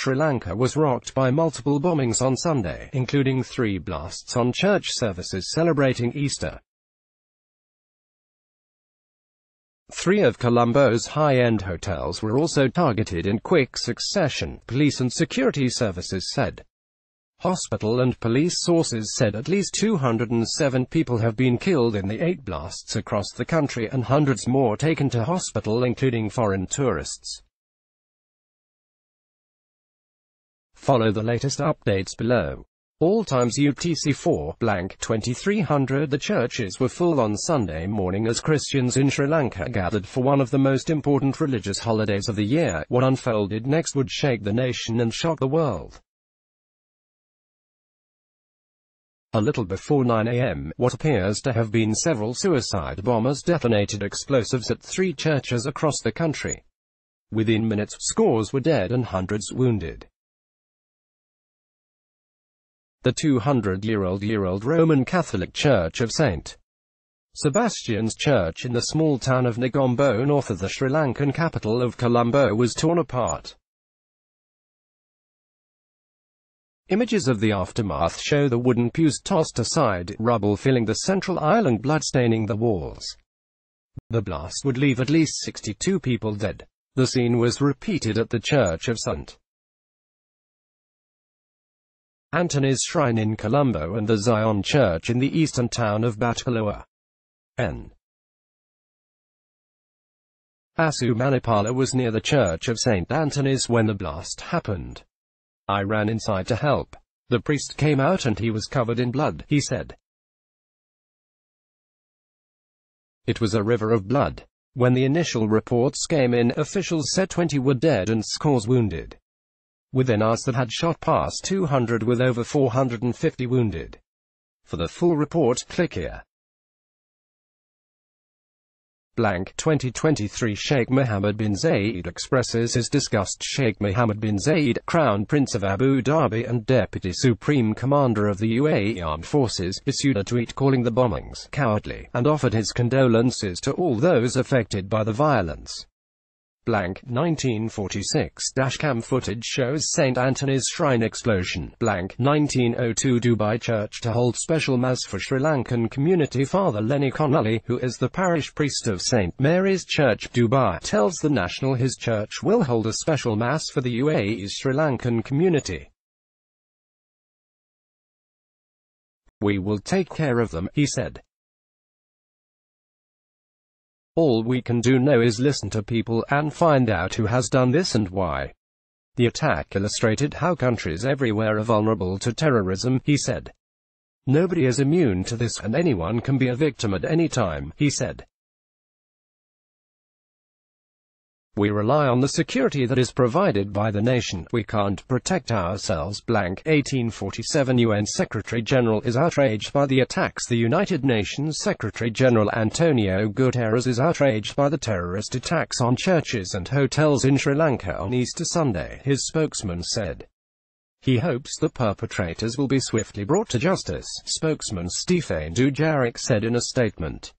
Sri Lanka was rocked by multiple bombings on Sunday, including 3 blasts on church services celebrating Easter. 3 of Colombo's high-end hotels were also targeted in quick succession, police and security services said. Hospital and police sources said at least 207 people have been killed in the 8 blasts across the country and hundreds more taken to hospital, including foreign tourists. Follow the latest updates below. All times UTC 4:2300. The churches were full on Sunday morning as Christians in Sri Lanka gathered for one of the most important religious holidays of the year. What unfolded next would shake the nation and shock the world. A little before 9 a.m., what appears to have been several suicide bombers detonated explosives at 3 churches across the country. Within minutes, scores were dead and hundreds wounded. The 200-year-old Roman Catholic Church of St. Sebastian's Church in the small town of Colombo north of the Sri Lankan capital of Colombo was torn apart. Images of the aftermath show the wooden pews tossed aside, rubble filling the central aisle and blood staining the walls. The blast would leave at least 62 people dead. The scene was repeated at the Church of St. Antony's Shrine in Colombo and the Zion Church in the eastern town of Bataloa. N. Asu Manipala was near the Church of St. Antony's when the blast happened. I ran inside to help. The priest came out and he was covered in blood, he said. It was a river of blood. When the initial reports came in, officials said 20 were dead and scores wounded. Within hours that had shot past 200 with over 450 wounded. For the full report, click here. 2023 Sheikh Mohammed bin Zayed expresses his disgust. Sheikh Mohammed bin Zayed, Crown Prince of Abu Dhabi and Deputy Supreme Commander of the UAE Armed Forces, issued a tweet calling the bombings cowardly, and offered his condolences to all those affected by the violence. 1946 dashcam footage shows St. Antony's Shrine explosion. 1902 Dubai Church to hold special mass for Sri Lankan community. Father Lenny Connolly, who is the parish priest of St. Mary's Church, Dubai, tells The National his church will hold a special mass for the UAE's Sri Lankan community. We will take care of them, he said. All we can do now is listen to people and find out who has done this and why. The attack illustrated how countries everywhere are vulnerable to terrorism, he said. Nobody is immune to this and anyone can be a victim at any time, he said. We rely on the security that is provided by the nation. We can't protect ourselves. 1847 UN Secretary-General is outraged by the attacks. The United Nations Secretary-General Antonio Guterres is outraged by the terrorist attacks on churches and hotels in Sri Lanka on Easter Sunday, his spokesman said. He hopes the perpetrators will be swiftly brought to justice, spokesman Stefan Dujarric said in a statement.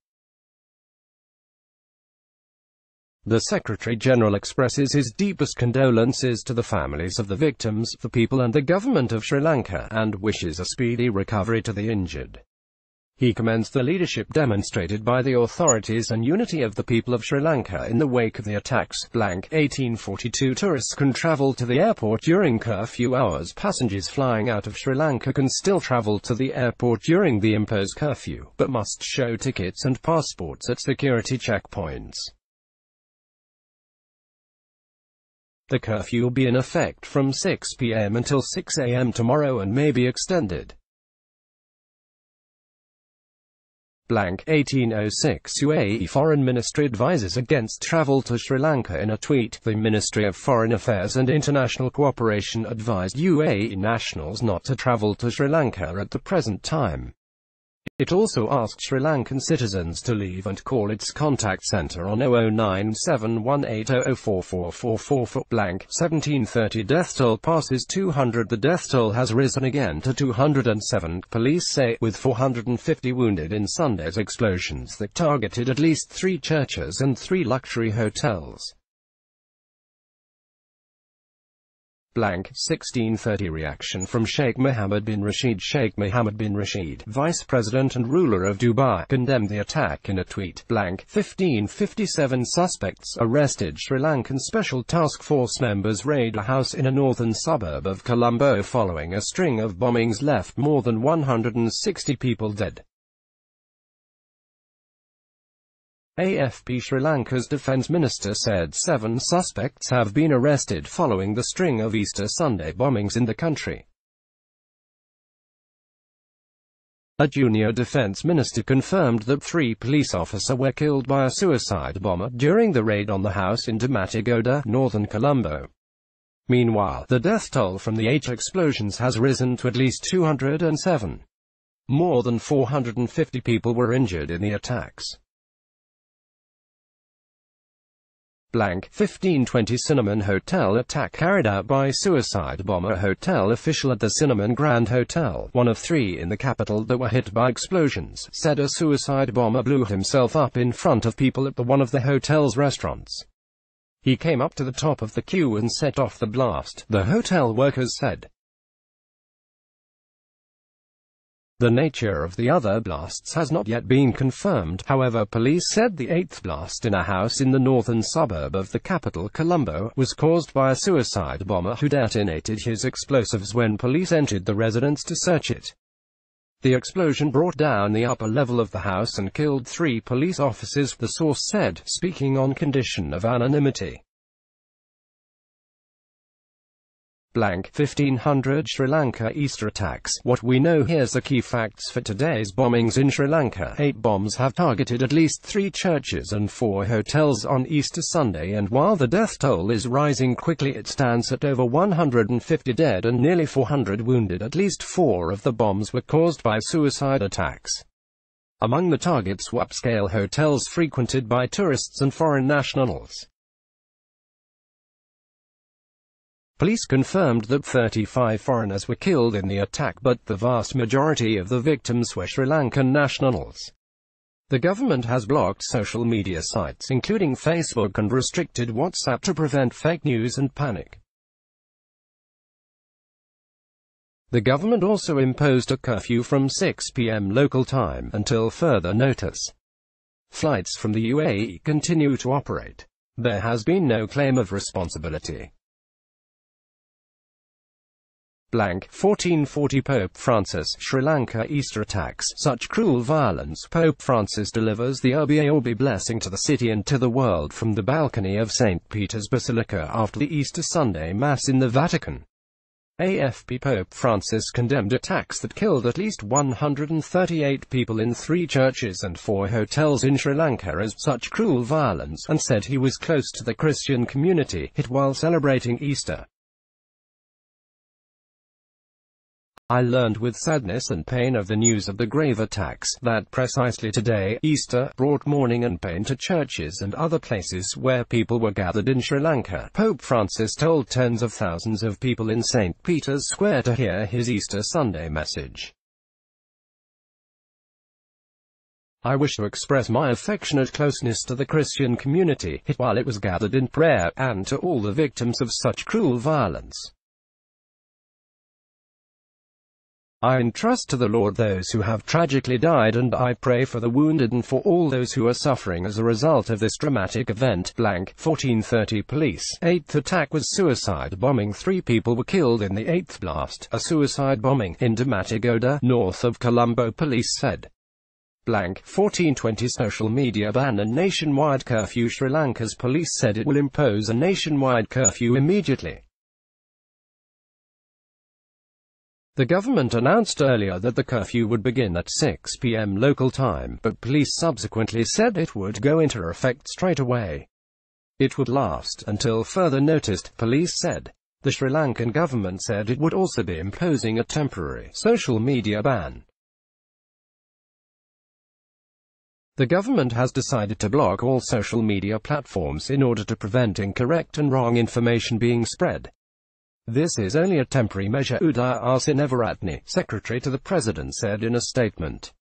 The Secretary-General expresses his deepest condolences to the families of the victims, the people and the government of Sri Lanka, and wishes a speedy recovery to the injured. He commends the leadership demonstrated by the authorities and unity of the people of Sri Lanka in the wake of the attacks. 1842 Tourists can travel to the airport during curfew hours. Passengers flying out of Sri Lanka can still travel to the airport during the imposed curfew, but must show tickets and passports at security checkpoints. The curfew will be in effect from 6 p.m. until 6 a.m. tomorrow and may be extended. 1806 UAE Foreign Ministry advises against travel to Sri Lanka. In a tweet, the Ministry of Foreign Affairs and International Cooperation advised UAE nationals not to travel to Sri Lanka at the present time. It also asked Sri Lankan citizens to leave and call its contact center on 0097180044444. 1730 death toll passes 200. The death toll has risen again to 207, police say, with 450 wounded in Sunday's explosions that targeted at least 3 churches and 3 luxury hotels. Blank 1630 reaction from Sheikh Mohammed bin Rashid. Sheikh Mohammed bin Rashid, Vice President and ruler of Dubai, condemned the attack in a tweet. Blank 1557 suspects arrested. Sri Lankan Special Task Force members raid a house in a northern suburb of Colombo following a string of bombings left more than 160 people dead. AFP Sri Lanka's defence minister said 7 suspects have been arrested following the string of Easter Sunday bombings in the country. A junior defence minister confirmed that 3 police officers were killed by a suicide bomber during the raid on the house in Damatigoda, northern Colombo. Meanwhile, the death toll from the 8 explosions has risen to at least 207. More than 450 people were injured in the attacks. Blank 1520 Cinnamon Hotel attack carried out by suicide bomber. A hotel official at the Cinnamon Grand Hotel, one of 3 in the capital that were hit by explosions, said a suicide bomber blew himself up in front of people at one of the hotel's restaurants. He came up to the top of the queue and set off the blast, the hotel workers said. The nature of the other blasts has not yet been confirmed, however police said the 8th blast in a house in the northern suburb of the capital, Colombo, was caused by a suicide bomber who detonated his explosives when police entered the residence to search it. The explosion brought down the upper level of the house and killed 3 police officers, the source said, speaking on condition of anonymity. Blank 1500 Sri Lanka Easter attacks. What we know: here's the key facts for today's bombings in Sri Lanka. 8 bombs have targeted at least 3 churches and 4 hotels on Easter Sunday, and while the death toll is rising quickly, it stands at over 150 dead and nearly 400 wounded. At least 4 of the bombs were caused by suicide attacks. Among the targets were upscale hotels frequented by tourists and foreign nationals. Police confirmed that 35 foreigners were killed in the attack, but the vast majority of the victims were Sri Lankan nationals. The government has blocked social media sites, including Facebook, and restricted WhatsApp to prevent fake news and panic. The government also imposed a curfew from 6 p.m. local time, until further notice. Flights from the UAE continue to operate. There has been no claim of responsibility. Blank 1440 Pope Francis. Sri Lanka Easter attacks. Such cruel violence. Pope Francis delivers the Urbi et Orbi blessing to the city and to the world from the balcony of St. Peter's Basilica after the Easter Sunday Mass in the Vatican. AFP Pope Francis condemned attacks that killed at least 138 people in 3 churches and 4 hotels in Sri Lanka as such cruel violence, and said he was close to the Christian community hit while celebrating Easter. I learned with sadness and pain of the news of the grave attacks, that precisely today, Easter, brought mourning and pain to churches and other places where people were gathered in Sri Lanka. Pope Francis told tens of thousands of people in St. Peter's Square to hear his Easter Sunday message. I wish to express my affectionate closeness to the Christian community hit while it was gathered in prayer, and to all the victims of such cruel violence. I entrust to the Lord those who have tragically died, and I pray for the wounded and for all those who are suffering as a result of this dramatic event. Blank 1430 Police. 8th attack was suicide bombing. 3 people were killed in the 8th blast, a suicide bombing, in Damatigoda, north of Colombo, police said. Blank 1420 Social media ban and nationwide curfew. Sri Lanka's police said it will impose a nationwide curfew immediately. The government announced earlier that the curfew would begin at 6 p.m. local time, but police subsequently said it would go into effect straight away. It would last until further notice, police said. The Sri Lankan government said it would also be imposing a temporary social media ban. The government has decided to block all social media platforms in order to prevent incorrect and wrong information being spread. This is only a temporary measure, Udaya Arsinevaratne, secretary to the president, said in a statement.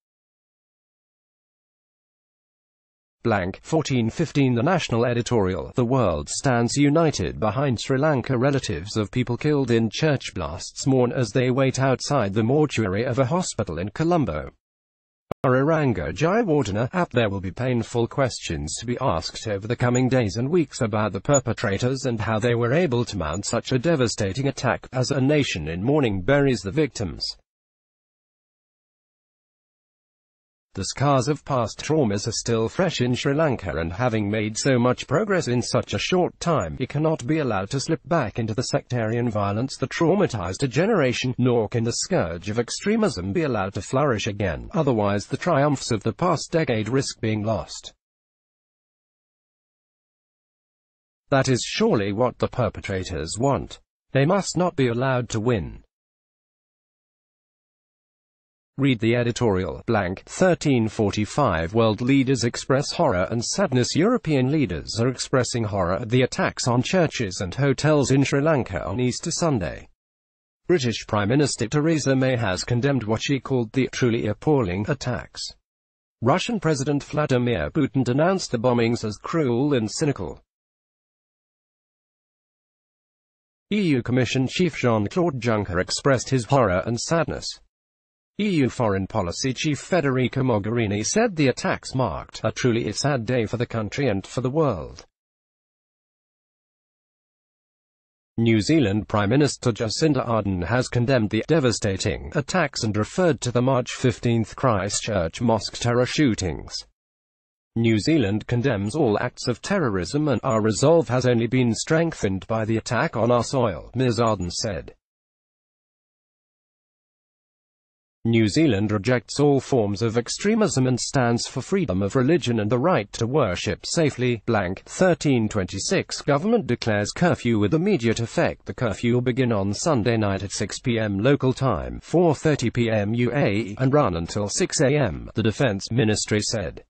Blank 1415. The national editorial. The world stands united behind Sri Lanka. Relatives of people killed in church blasts mourn as they wait outside the mortuary of a hospital in Colombo. Araranga Jayawardena app. There will be painful questions to be asked over the coming days and weeks about the perpetrators and how they were able to mount such a devastating attack, as a nation in mourning buries the victims. The scars of past traumas are still fresh in Sri Lanka, and having made so much progress in such a short time, it cannot be allowed to slip back into the sectarian violence that traumatized a generation, nor can the scourge of extremism be allowed to flourish again, otherwise the triumphs of the past decade risk being lost. That is surely what the perpetrators want. They must not be allowed to win. Read the editorial. Blank 1345. World leaders express horror and sadness. European leaders are expressing horror at the attacks on churches and hotels in Sri Lanka on Easter Sunday. British Prime Minister Theresa May has condemned what she called the truly appalling attacks. Russian President Vladimir Putin denounced the bombings as cruel and cynical. EU Commission Chief Jean-Claude Juncker expressed his horror and sadness. EU Foreign Policy Chief Federica Mogherini said the attacks marked a truly sad day for the country and for the world. New Zealand Prime Minister Jacinda Ardern has condemned the devastating attacks and referred to the March 15 Christchurch mosque terror shootings. New Zealand condemns all acts of terrorism, and our resolve has only been strengthened by the attack on our soil, Ms. Ardern said. New Zealand rejects all forms of extremism and stands for freedom of religion and the right to worship safely. Blank 1326. Government declares curfew with immediate effect. The curfew will begin on Sunday night at 6 p.m. local time, 4:30 p.m. UAE, and run until 6 a.m., the Defense Ministry said.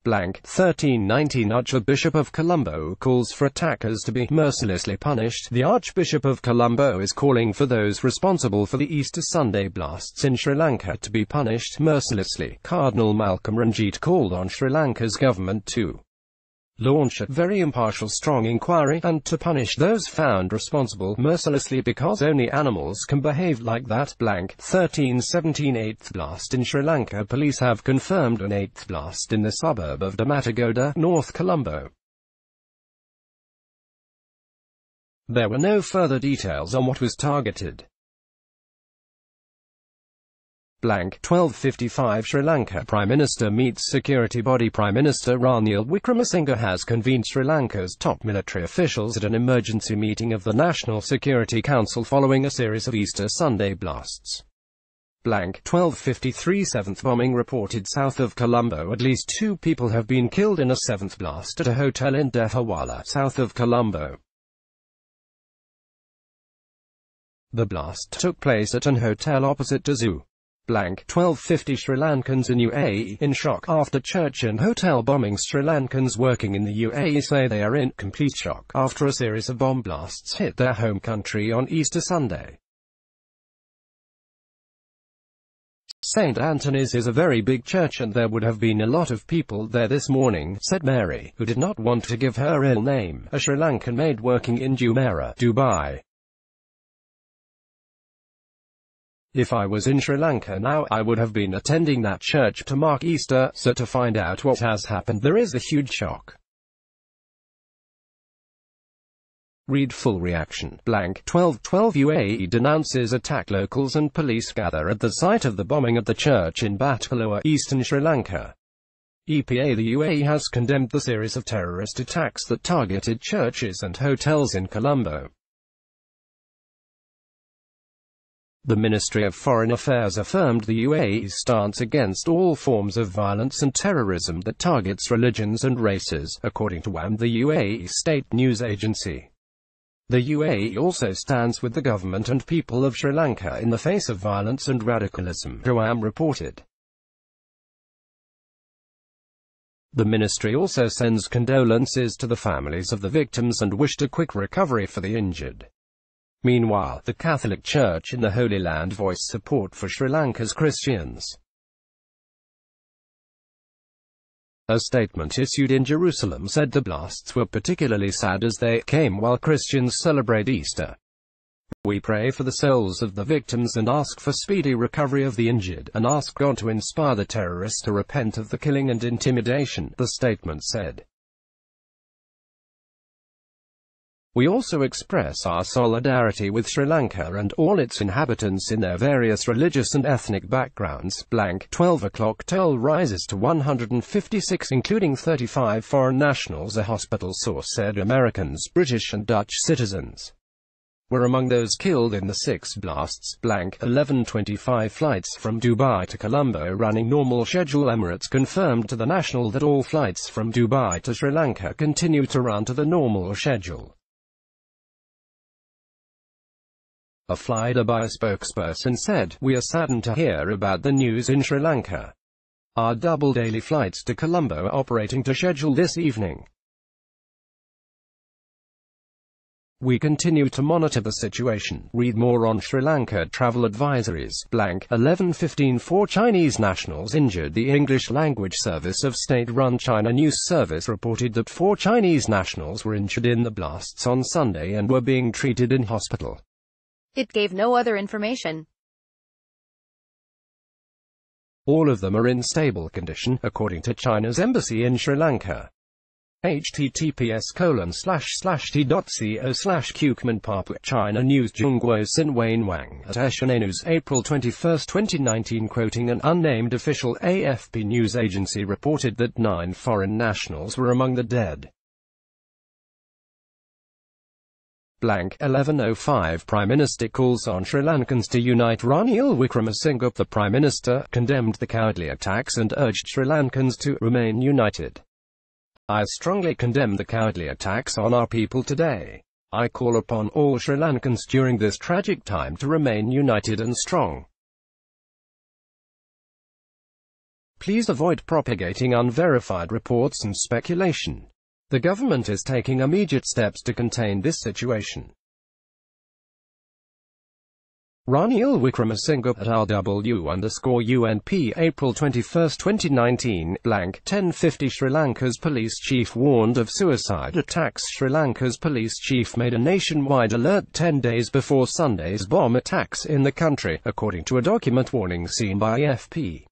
Blank 1319. Archbishop of Colombo calls for attackers to be mercilessly punished. The Archbishop of Colombo is calling for those responsible for the Easter Sunday blasts in Sri Lanka to be punished mercilessly. Cardinal Malcolm Ranjit called on Sri Lanka's government to launch a very impartial, strong inquiry, and to punish those found responsible mercilessly, because only animals can behave like that. Blank 1317. Eighth blast in Sri Lanka. Police have confirmed an eighth blast in the suburb of Damatagoda, North Colombo. There were no further details on what was targeted. Blank 1255. Sri Lanka Prime Minister meets security body. Prime Minister Ranil Wickremesinghe has convened Sri Lanka's top military officials at an emergency meeting of the National Security Council following a series of Easter Sunday blasts. Blank 1253. Seventh bombing reported south of Colombo. At least 2 people have been killed in a seventh blast at a hotel in Defawala, south of Colombo. The blast took place at an hotel opposite the zoo. Blank 1250. Sri Lankans in UAE in shock after church and hotel bombings. Sri Lankans working in the UAE say they are in complete shock after a series of bomb blasts hit their home country on Easter Sunday. St. Anthony's is a very big church and there would have been a lot of people there this morning, said Mary, who did not want to give her real name, a Sri Lankan maid working in Jumeirah, Dubai. If I was in Sri Lanka now, I would have been attending that church to mark Easter, so to find out what has happened, there is a huge shock. Read full reaction. Blank 1212. UAE denounces attack. Locals and police gather at the site of the bombing at the church in Bataloa, eastern Sri Lanka. EPA. The UAE has condemned the series of terrorist attacks that targeted churches and hotels in Colombo. The Ministry of Foreign Affairs affirmed the UAE's stance against all forms of violence and terrorism that targets religions and races, according to WAM, the UAE state news agency. The UAE also stands with the government and people of Sri Lanka in the face of violence and radicalism, WAM reported. The ministry also sends condolences to the families of the victims and wished a quick recovery for the injured. Meanwhile, the Catholic Church in the Holy Land voiced support for Sri Lanka's Christians. A statement issued in Jerusalem said the blasts were particularly sad as they came while Christians celebrate Easter. We pray for the souls of the victims and ask for speedy recovery of the injured, and ask God to inspire the terrorists to repent of the killing and intimidation, the statement said. We also express our solidarity with Sri Lanka and all its inhabitants in their various religious and ethnic backgrounds. 12 o'clock toll rises to 156, including 35 foreign nationals, a hospital source said. Americans, British and Dutch citizens were among those killed in the 6 blasts. 11:25 flights from Dubai to Colombo running normal schedule. Emirates confirmed to the National that all flights from Dubai to Sri Lanka continue to run to the normal schedule. A flydubai spokesperson said, "We are saddened to hear about the news in Sri Lanka. Our double daily flights to Colombo are operating to schedule this evening. We continue to monitor the situation." Read more on Sri Lanka travel advisories. 11:15 4 Chinese nationals injured. The English language service of state-run China News Service reported that 4 Chinese nationals were injured in the blasts on Sunday and were being treated in hospital. It gave no other information. All of them are in stable condition, according to China's embassy in Sri Lanka. https://t.co/Kukman Papua China News. Zhongguo Sin Wayne Wang at Eshanay News, April 21, 2019. Quoting an unnamed official, AFP news agency reported that 9 foreign nationals were among the dead. 11:05 Prime Minister calls on Sri Lankans to unite. Ranil Wickremesinghe, the Prime Minister, condemned the cowardly attacks and urged Sri Lankans to remain united. "I strongly condemn the cowardly attacks on our people today. I call upon all Sri Lankans during this tragic time to remain united and strong. Please avoid propagating unverified reports and speculation. The government is taking immediate steps to contain this situation." Ranil Wickremesinghe at RW_UNP, April 21, 2019. 10:50 Sri Lanka's police chief warned of suicide attacks. Sri Lanka's police chief made a nationwide alert 10 days before Sunday's bomb attacks in the country, according to a document warning seen by AFP.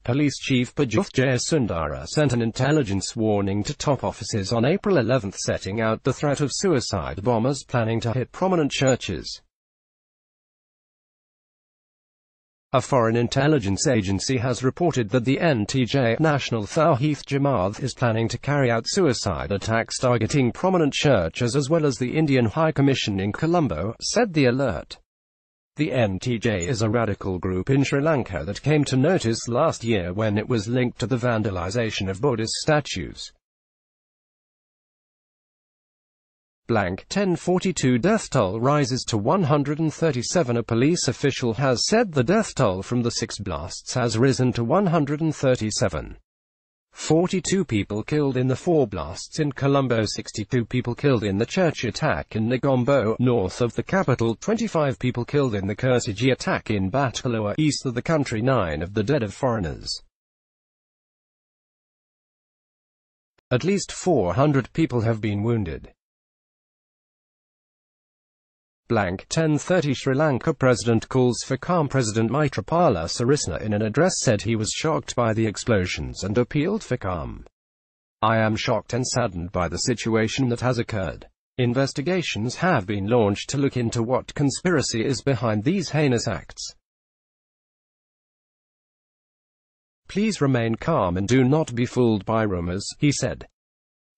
Police Chief Prajuth Jayasundara sent an intelligence warning to top officers on April 11, setting out the threat of suicide bombers planning to hit prominent churches. A foreign intelligence agency has reported that the NTJ, National Tawhid Jamaat, is planning to carry out suicide attacks targeting prominent churches as well as the Indian High Commission in Colombo, said the alert. The NTJ is a radical group in Sri Lanka that came to notice last year when it was linked to the vandalization of Buddhist statues. 10:42 Death toll rises to 137. A police official has said the death toll from the 6 blasts has risen to 137. 42 people killed in the 4 blasts in Colombo, 62 people killed in the church attack in Negombo, north of the capital, 25 people killed in the Kursiji attack in Bataloa, east of the country, 9 of the dead are foreigners. At least 400 people have been wounded. 10:30 Sri Lanka President calls for calm. President Maitripala Sirisena in an address said he was shocked by the explosions and appealed for calm. "I am shocked and saddened by the situation that has occurred. Investigations have been launched to look into what conspiracy is behind these heinous acts. Please remain calm and do not be fooled by rumors," he said.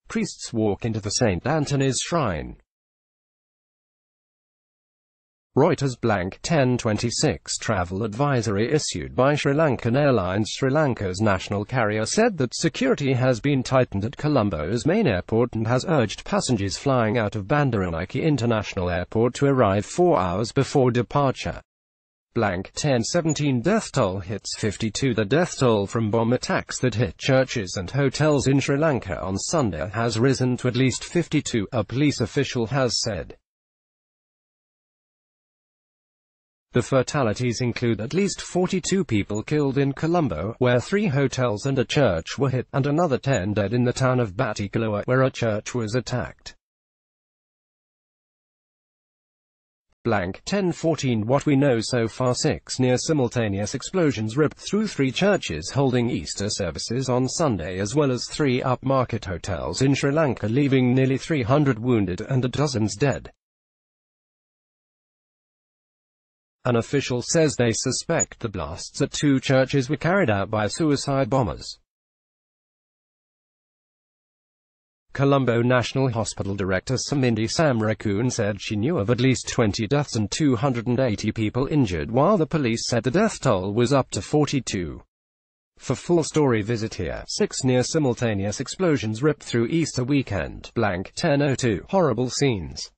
Priests walk into the St. Anthony's Shrine. Reuters. 10:26 Travel advisory issued by Sri Lankan Airlines. Sri Lanka's national carrier said that security has been tightened at Colombo's main airport and has urged passengers flying out of Bandaranaike International Airport to arrive 4 hours before departure. 10:17 Death toll hits 52. The death toll from bomb attacks that hit churches and hotels in Sri Lanka on Sunday has risen to at least 52, a police official has said. The fatalities include at least 42 people killed in Colombo, where 3 hotels and a church were hit, and another 10 dead in the town of Batticaloa, where a church was attacked. 10:14 What we know so far: 6 near-simultaneous explosions ripped through 3 churches holding Easter services on Sunday, as well as 3 upmarket hotels in Sri Lanka, leaving nearly 300 wounded and dozens dead. An official says they suspect the blasts at 2 churches were carried out by suicide bombers. Colombo National Hospital Director Samindi Samrakun said she knew of at least 20 deaths and 280 people injured, while the police said the death toll was up to 42. For full story visit here. 6 near-simultaneous explosions ripped through Easter weekend. 10:02 Horrible scenes.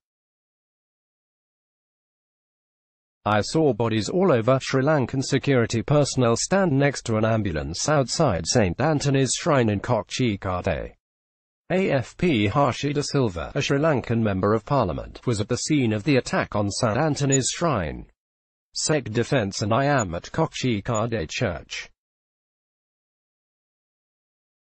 I saw bodies all over. Sri Lankan security personnel stand next to an ambulance outside St. Anthony's Shrine in Kochi. AFP Harshida Silva, a Sri Lankan Member of Parliament, was at the scene of the attack on St. Anthony's Shrine. Sec Defence, and I am at Kochi Church.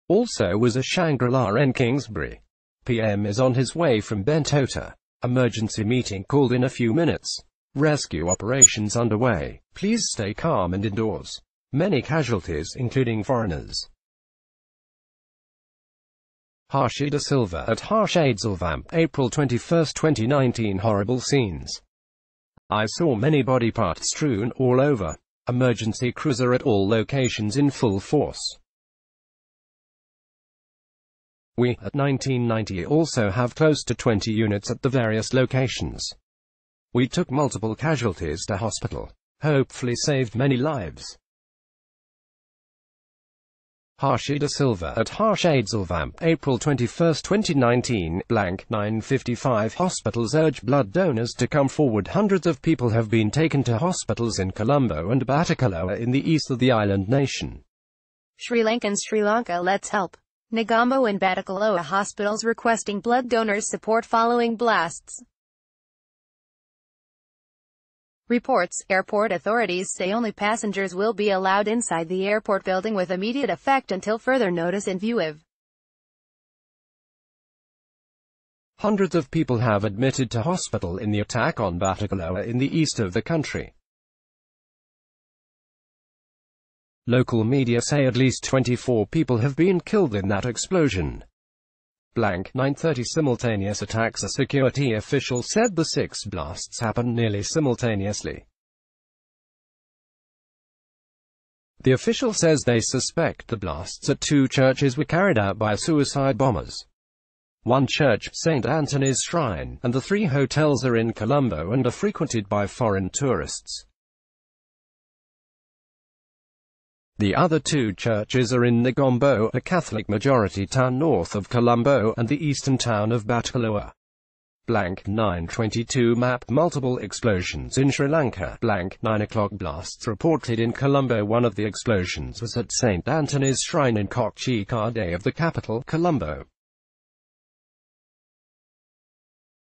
Also was a Shangri-La in Kingsbury. PM is on his way from Bentota. Emergency meeting called in a few minutes. Rescue operations underway. Please stay calm and indoors. Many casualties, including foreigners. Harshida Silva at Harshadsilvamp, April 21, 2019. Horrible scenes. I saw many body parts strewn all over. Emergency crews are at all locations in full force. We, at 1990, also have close to 20 units at the various locations. We took multiple casualties to hospital. Hopefully saved many lives. Harshida Silva at Harshadsilvamp, April 21, 2019. 9:55 Hospitals urge blood donors to come forward. Hundreds of people have been taken to hospitals in Colombo and Batticaloa in the east of the island nation. Sri Lanka Let's Help. Negombo and Batticaloa hospitals requesting blood donors' support following blasts. Reports. Airport authorities say only passengers will be allowed inside the airport building with immediate effect until further notice in view of. Hundreds of people have admitted to hospital in the attack on Batticaloa in the east of the country. Local media say at least 24 people have been killed in that explosion. 9:30 Simultaneous attacks. A security official said the 6 blasts happened nearly simultaneously. The official says they suspect the blasts at 2 churches were carried out by suicide bombers. One church, St. Anthony's Shrine, and the 3 hotels are in Colombo and are frequented by foreign tourists. The other 2 churches are in Negombo, a Catholic-majority town north of Colombo, and the eastern town of Batticaloa. 9:22 Map. Multiple explosions in Sri Lanka. 9 o'clock blasts reported in Colombo. One of the explosions was at St. Anthony's Shrine in Kochi of the capital, Colombo.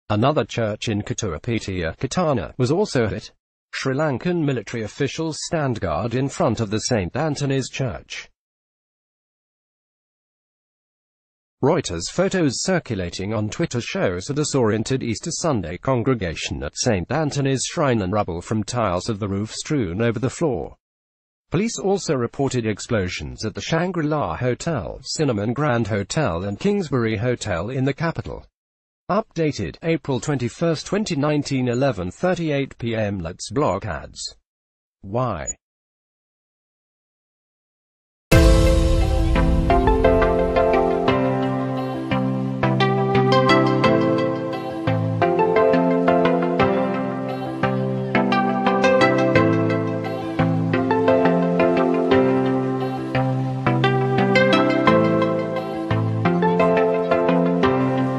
Another church in Katuapitiya, Katana, was also hit. Sri Lankan military officials stand guard in front of the St. Anthony's Church. Reuters photos circulating on Twitter shows a disoriented Easter Sunday congregation at St. Anthony's Shrine and rubble from tiles of the roof strewn over the floor. Police also reported explosions at the Shangri-La Hotel, Cinnamon Grand Hotel and Kingsbury Hotel in the capital. Updated, April 21, 2019, 11:38 p.m. Let's block ads. Why?